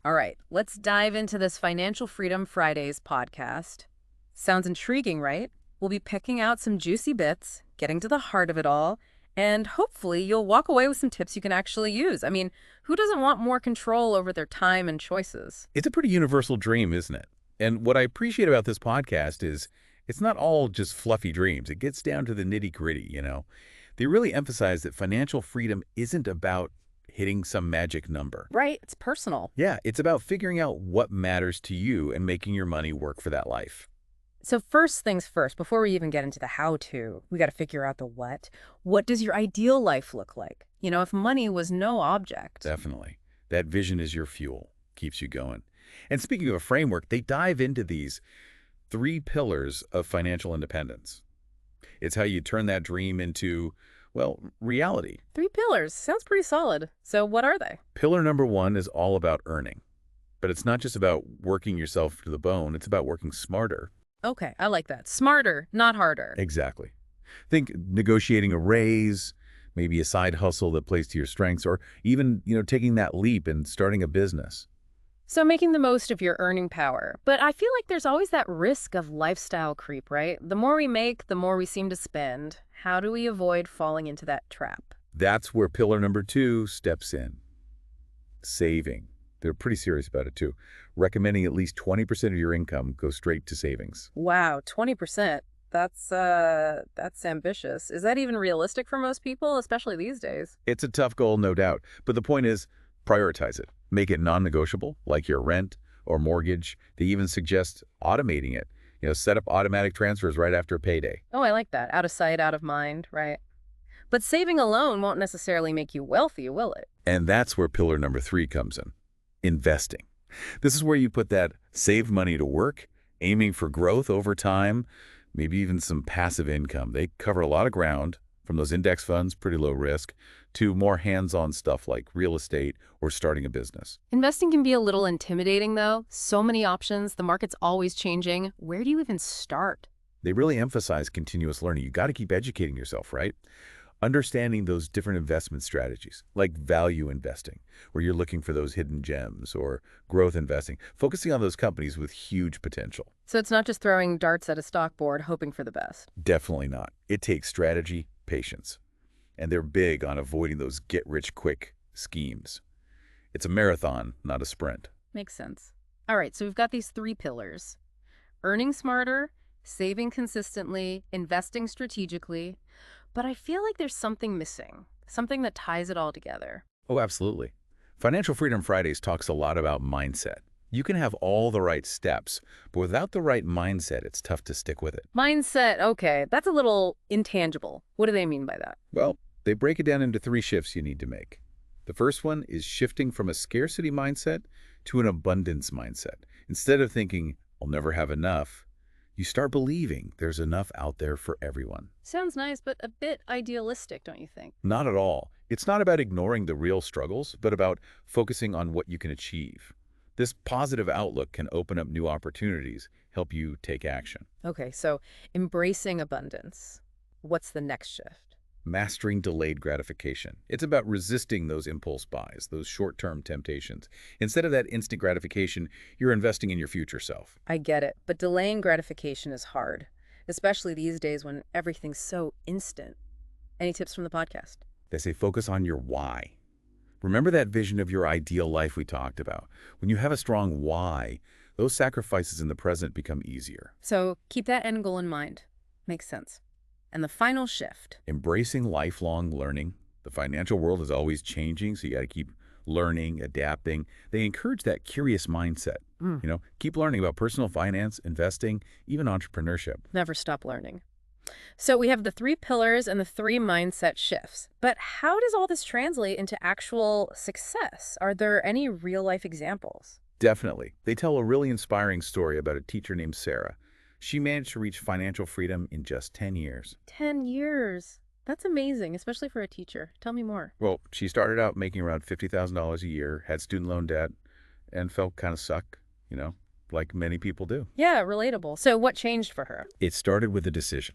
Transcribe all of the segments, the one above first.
All right, let's dive into this Financial Freedom Fridays podcast. Sounds intriguing, right? We'll be picking out some juicy bits, getting to the heart of it all, and hopefully you'll walk away with some tips you can actually use. I mean, who doesn't want more control over their time and choices? It's a pretty universal dream, isn't it? And what I appreciate about this podcast is it's not all just fluffy dreams. It gets down to the nitty-gritty. They really emphasize that financial freedom isn't about hitting some magic number. Right, it's personal. Yeah, it's about figuring out what matters to you and making your money work for that life. So first things first, before we even get into the how-to, we got to figure out the what. What does your ideal life look like? If money was no object. Definitely. That vision is your fuel, keeps you going. And speaking of a framework, they dive into these 3 pillars of financial independence. It's how you turn that dream into, well, reality. 3 pillars. Sounds pretty solid. So what are they? Pillar number 1 is all about earning. But it's not just about working yourself to the bone, it's about working smarter. Okay, I like that. Smarter, not harder. Exactly. Think negotiating a raise, maybe a side hustle that plays to your strengths, or even, taking that leap and starting a business. So making the most of your earning power. But I feel like there's always that risk of lifestyle creep, right? The more we make, the more we seem to spend. How do we avoid falling into that trap? That's where pillar number 2 steps in. Saving. They're pretty serious about it too. Recommending at least 20% of your income go straight to savings. Wow, 20%. That's ambitious. Is that even realistic for most people, especially these days? It's a tough goal, no doubt. But the point is, prioritize it. Make it non-negotiable, like your rent or mortgage. They even suggest automating it. Set up automatic transfers right after a payday. Oh, I like that. Out of sight, out of mind, right? But saving alone won't necessarily make you wealthy, will it? And that's where pillar number 3 comes in. Investing. This is where you put that saved money to work, aiming for growth over time, maybe even some passive income. They cover a lot of ground, from those index funds, pretty low risk, to more hands-on stuff like real estate or starting a business. Investing can be a little intimidating, though. So many options. The market's always changing. Where do you even start? They really emphasize continuous learning. You got to keep educating yourself, right? Understanding those different investment strategies, like value investing, where you're looking for those hidden gems, or growth investing, focusing on those companies with huge potential. So it's not just throwing darts at a stock board hoping for the best. Definitely not. It takes strategy, patience, and they're big on avoiding those get-rich-quick schemes. It's a marathon, not a sprint. Makes sense. All right, so we've got these 3 pillars. Earning smarter, saving consistently, investing strategically. But I feel like there's something missing, something that ties it all together. Oh, absolutely. Financial Freedom Fridays talks a lot about mindset. You can have all the right steps, but without the right mindset, it's tough to stick with it. Mindset, okay, that's a little intangible. What do they mean by that? Well, they break it down into 3 shifts you need to make. The first one is shifting from a scarcity mindset to an abundance mindset. Instead of thinking, I'll never have enough, you start believing there's enough out there for everyone. Sounds nice, but a bit idealistic, don't you think? Not at all. It's not about ignoring the real struggles, but about focusing on what you can achieve. This positive outlook can open up new opportunities, help you take action. Okay, so embracing abundance. What's the next shift? Mastering delayed gratification. It's about resisting those impulse buys, those short-term temptations. Instead of that instant gratification, you're investing in your future self. I get it, but delaying gratification is hard, especially these days when everything's so instant. Any tips from the podcast? They say focus on your why. Remember that vision of your ideal life we talked about. When you have a strong why, those sacrifices in the present become easier. So keep that end goal in mind. Makes sense. And the final shift. Embracing lifelong learning. The financial world is always changing, so you got to keep learning, adapting. They encourage that curious mindset. Keep learning about personal finance, investing, even entrepreneurship. Never stop learning. So we have the 3 pillars and the 3 mindset shifts. But how does all this translate into actual success? Are there any real-life examples? Definitely. They tell a really inspiring story about a teacher named Sarah. She managed to reach financial freedom in just 10 years. 10 years. That's amazing, especially for a teacher. Tell me more. Well, she started out making around $50,000 a year, had student loan debt, and felt kind of stuck, like many people do. Yeah, relatable. So what changed for her? It started with a decision.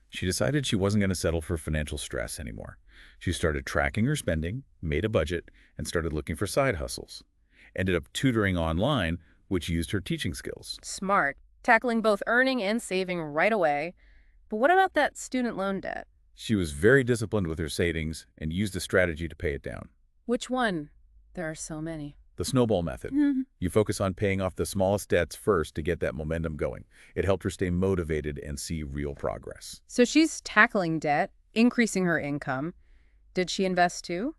She decided she wasn't going to settle for financial stress anymore. She started tracking her spending, made a budget, and started looking for side hustles. ended up tutoring online, which used her teaching skills. Smart. Tackling both earning and saving right away. But what about that student loan debt? She was very disciplined with her savings and used a strategy to pay it down. Which one? There are so many. The snowball method. Mhm. You focus on paying off the smallest debts first to get that momentum going. It helped her stay motivated and see real progress. So she's tackling debt, increasing her income. Did she invest too?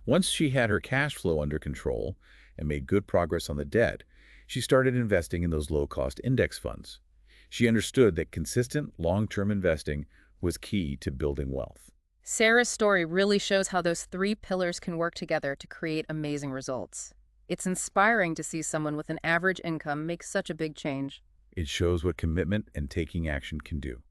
Once she had her cash flow under control and made good progress on the debt, she started investing in those low-cost index funds. She understood that consistent, long-term investing was key to building wealth. Sarah's story really shows how those three pillars can work together to create amazing results. It's inspiring to see someone with an average income make such a big change. It shows what commitment and taking action can do.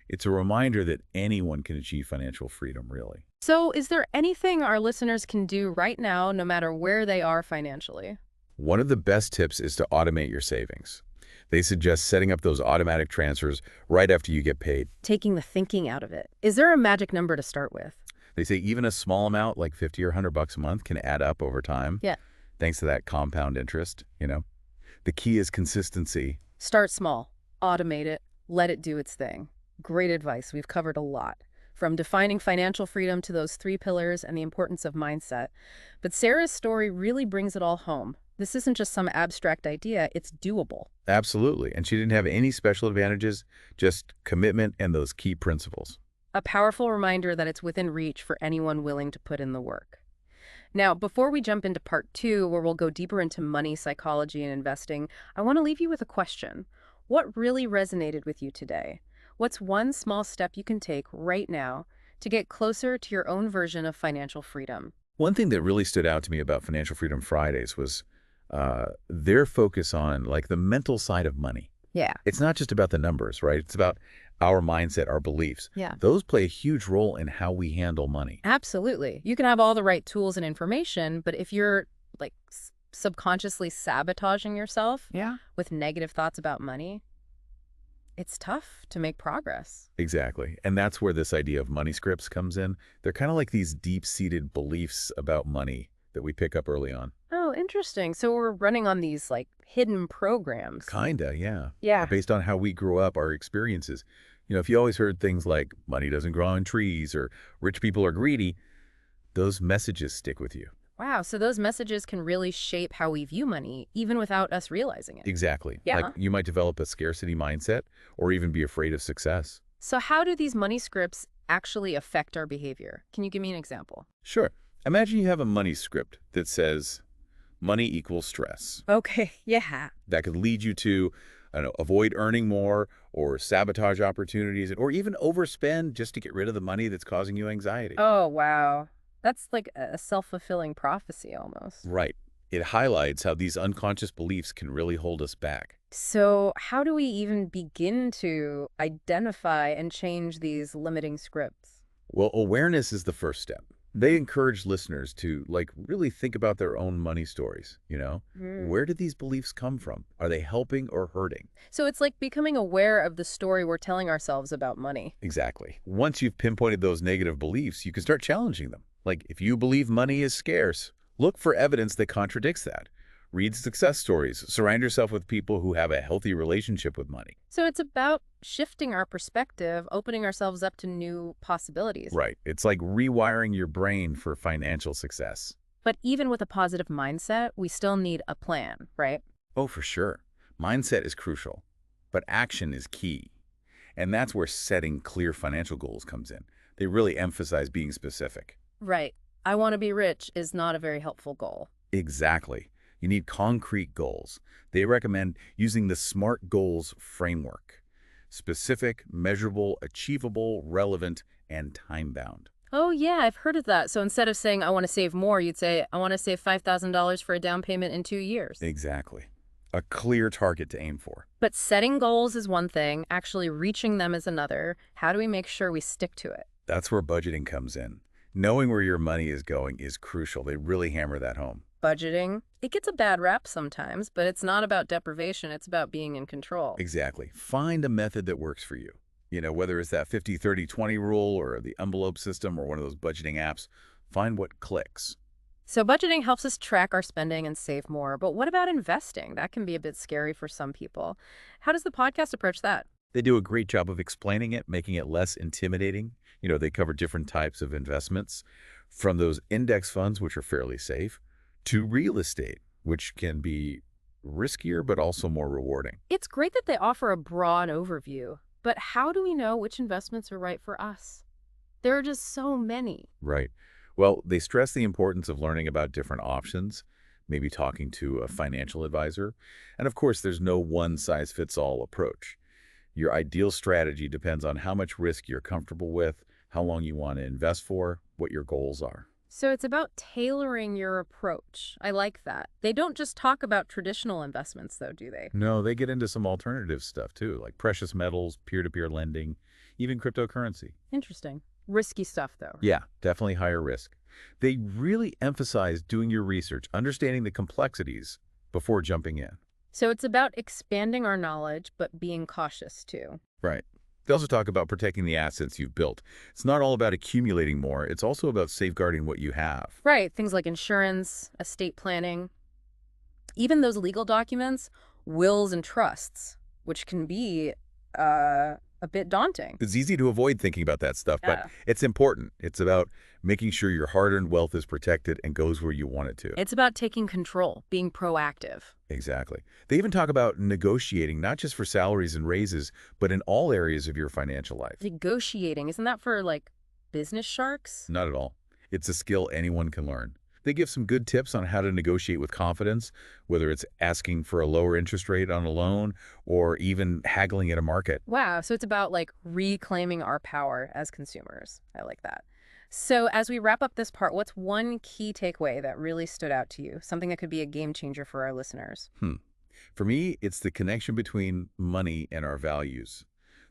It's a reminder that anyone can achieve financial freedom, really. So, is there anything our listeners can do right now, no matter where they are financially? One of the best tips is to automate your savings. They suggest setting up those automatic transfers right after you get paid. Taking the thinking out of it. Is there a magic number to start with? They say even a small amount, like 50 or 100 bucks a month, can add up over time. Yeah. Thanks to that compound interest. The key is consistency. Start small, automate it, let it do its thing. Great advice. We've covered a lot. From defining financial freedom to those three pillars and the importance of mindset. But Sarah's story really brings it all home. This isn't just some abstract idea, it's doable. Absolutely. And she didn't have any special advantages, just commitment and those key principles. A powerful reminder that it's within reach for anyone willing to put in the work. Now, before we jump into part 2, where we'll go deeper into money, psychology, and investing, I want to leave you with a question. What really resonated with you today? What's one small step you can take right now to get closer to your own version of financial freedom? One thing that really stood out to me about Financial Freedom Fridays was their focus on like the mental side of money. Yeah. It's not just about the numbers, right? It's about our mindset, our beliefs. Yeah. Those play a huge role in how we handle money. Absolutely. You can have all the right tools and information, but if you're like subconsciously sabotaging yourself Yeah. with negative thoughts about money, it's tough to make progress. Exactly. And that's where this idea of money scripts comes in. They're kind of like these deep-seated beliefs about money that we pick up early on. Oh, interesting. So we're running on these like hidden programs. Kinda, yeah. Yeah. Based on how we grew up, our experiences. If you always heard things like money doesn't grow on trees or rich people are greedy, those messages stick with you. Wow. So those messages can really shape how we view money, even without us realizing it. Exactly. Yeah. Like you might develop a scarcity mindset or even be afraid of success. So how do these money scripts actually affect our behavior? Can you give me an example? Sure. Imagine you have a money script that says money equals stress. Okay. Yeah. That could lead you to, I don't know, avoid earning more or sabotage opportunities or even overspend just to get rid of the money that's causing you anxiety. Oh, wow. That's like a self-fulfilling prophecy almost. Right. It highlights how these unconscious beliefs can really hold us back. So how do we even begin to identify and change these limiting scripts? Well, awareness is the first step. They encourage listeners to really think about their own money stories. Where did these beliefs come from? Are they helping or hurting? So it's like becoming aware of the story we're telling ourselves about money. Exactly. Once you've pinpointed those negative beliefs, you can start challenging them. Like if you believe money is scarce, look for evidence that contradicts that. Read success stories. Surround yourself with people who have a healthy relationship with money. So it's about shifting our perspective, opening ourselves up to new possibilities. Right. It's like rewiring your brain for financial success. But even with a positive mindset, we still need a plan, right? Oh, for sure. Mindset is crucial, but action is key. And that's where setting clear financial goals comes in. They really emphasize being specific. Right. I want to be rich is not a very helpful goal. Exactly. You need concrete goals. They recommend using the SMART goals framework. Specific, measurable, achievable, relevant, and time-bound. Oh, yeah, I've heard of that. So instead of saying, I want to save more, you'd say, I want to save $5,000 for a down payment in 2 years. Exactly. A clear target to aim for. But setting goals is one thing, actually reaching them is another. How do we make sure we stick to it? That's where budgeting comes in. Knowing where your money is going is crucial. They really hammer that home. Budgeting, it gets a bad rap sometimes, but it's not about deprivation. It's about being in control. Exactly. Find a method that works for you. Whether it's that 50-30-20 rule or the envelope system or one of those budgeting apps, find what clicks. So budgeting helps us track our spending and save more. But what about investing? That can be a bit scary for some people. How does the podcast approach that? They do a great job of explaining it, making it less intimidating. They cover different types of investments, from those index funds, which are fairly safe, to real estate, which can be riskier but also more rewarding. It's great that they offer a broad overview, but how do we know which investments are right for us? There are just so many. Right. Well, they stress the importance of learning about different options, maybe talking to a financial advisor. And of course, there's no one-size-fits-all approach. Your ideal strategy depends on how much risk you're comfortable with, how long you want to invest for, what your goals are. So it's about tailoring your approach. I like that. They don't just talk about traditional investments, though, do they? No, they get into some alternative stuff too, like precious metals, peer-to-peer lending, even cryptocurrency. Interesting. Risky stuff, though. Yeah, definitely higher risk. They really emphasize doing your research, understanding the complexities before jumping in. So it's about expanding our knowledge, but being cautious, too. Right. They also talk about protecting the assets you've built. It's not all about accumulating more. It's also about safeguarding what you have. Right. Things like insurance, estate planning, even those legal documents, wills and trusts, which can be a bit daunting. It's easy to avoid thinking about that stuff, but Yeah. it's important. It's about making sure your hard-earned wealth is protected and goes where you want it to. It's about taking control, being proactive. Exactly. They even talk about negotiating, not just for salaries and raises, but in all areas of your financial life. Negotiating, isn't that for like business sharks? Not at all. It's a skill anyone can learn. They give some good tips on how to negotiate with confidence, whether it's asking for a lower interest rate on a loan or even haggling at a market. Wow, so it's about like reclaiming our power as consumers. I like that. So as we wrap up this part, what's one key takeaway that really stood out to you? Something that could be a game changer for our listeners. For me, it's the connection between money and our values.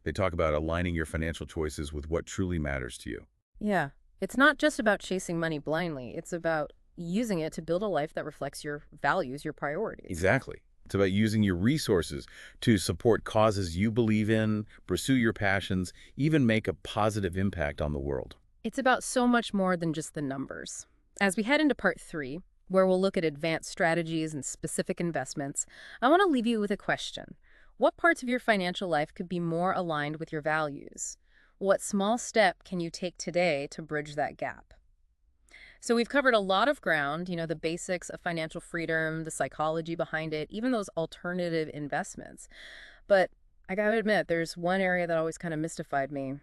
They talk about aligning your financial choices with what truly matters to you. Yeah, it's not just about chasing money blindly. It's about using it to build a life that reflects your values, your priorities. Exactly. It's about using your resources to support causes you believe in, pursue your passions, even make a positive impact on the world. It's about so much more than just the numbers. As we head into part 3, where we'll look at advanced strategies and specific investments, I want to leave you with a question. What parts of your financial life could be more aligned with your values? What small step can you take today to bridge that gap? So we've covered a lot of ground, the basics of financial freedom, the psychology behind it, even those alternative investments. But I gotta admit, there's one area that always kind of mystified me: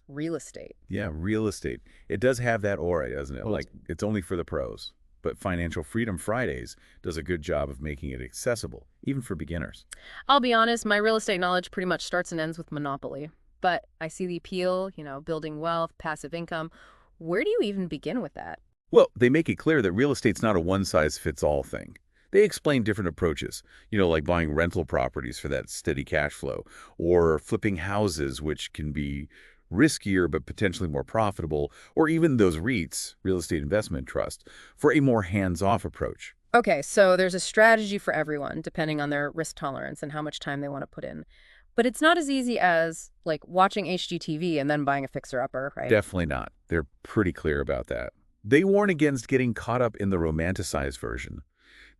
real estate. Yeah, real estate. It does have that aura, doesn't it? Like, it's only for the pros. But Financial Freedom Fridays does a good job of making it accessible, even for beginners. I'll be honest, my real estate knowledge pretty much starts and ends with Monopoly. But I see the appeal, building wealth, passive income. Where do you even begin with that? Well, they make it clear that real estate's not a one-size-fits-all thing. They explain different approaches, like buying rental properties for that steady cash flow, or flipping houses, which can be riskier but potentially more profitable, or even those REITs, real estate investment trust, for a more hands-off approach. Okay, so there's a strategy for everyone, depending on their risk tolerance and how much time they want to put in. But it's not as easy as, like, watching HGTV and then buying a fixer-upper, right? Definitely not. They're pretty clear about that. They warn against getting caught up in the romanticized version.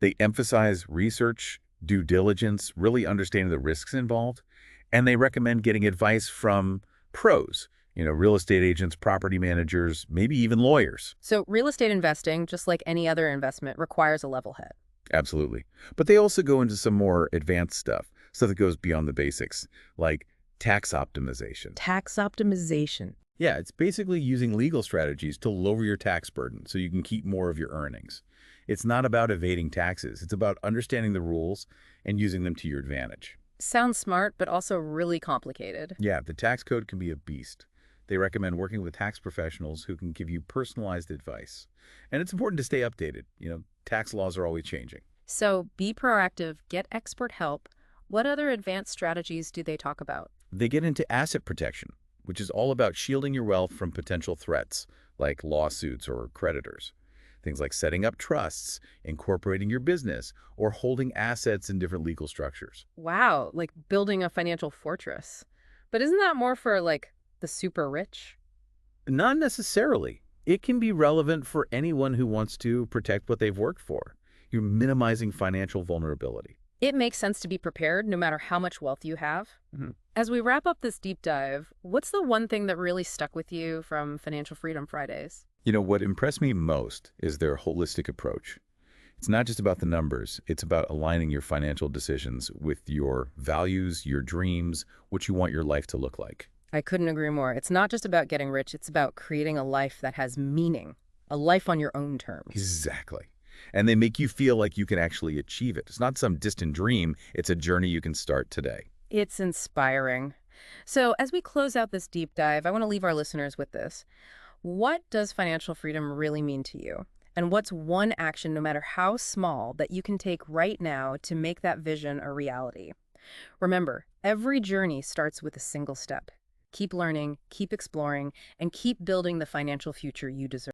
They emphasize research, due diligence, really understanding the risks involved, and they recommend getting advice from pros, real estate agents, property managers, maybe even lawyers. So real estate investing, just like any other investment, requires a level head. Absolutely. But they also go into some more advanced stuff that goes beyond the basics, like tax optimization. Tax optimization. Yeah, it's basically using legal strategies to lower your tax burden so you can keep more of your earnings. It's not about evading taxes. It's about understanding the rules and using them to your advantage. Sounds smart, but also really complicated. Yeah, the tax code can be a beast. They recommend working with tax professionals who can give you personalized advice. And it's important to stay updated. Tax laws are always changing. So be proactive, get expert help. What other advanced strategies do they talk about? They get into asset protection, which is all about shielding your wealth from potential threats, like lawsuits or creditors. Things like setting up trusts, incorporating your business, or holding assets in different legal structures. Wow, like building a financial fortress. But isn't that more for, like, the super rich? Not necessarily. It can be relevant for anyone who wants to protect what they've worked for. You're minimizing financial vulnerability. It makes sense to be prepared no matter how much wealth you have. Mhm. As we wrap up this deep dive, what's the one thing that really stuck with you from Financial Freedom Fridays? What impressed me most is their holistic approach. It's not just about the numbers, it's about aligning your financial decisions with your values, your dreams, what you want your life to look like. I couldn't agree more. It's not just about getting rich, it's about creating a life that has meaning, a life on your own terms. Exactly. And they make you feel like you can actually achieve it. It's not some distant dream, it's a journey you can start today. It's inspiring. So, as we close out this deep dive, I want to leave our listeners with this. What does financial freedom really mean to you? And what's one action, no matter how small, that you can take right now to make that vision a reality? Remember, every journey starts with a single step. Keep learning, keep exploring, and keep building the financial future you deserve.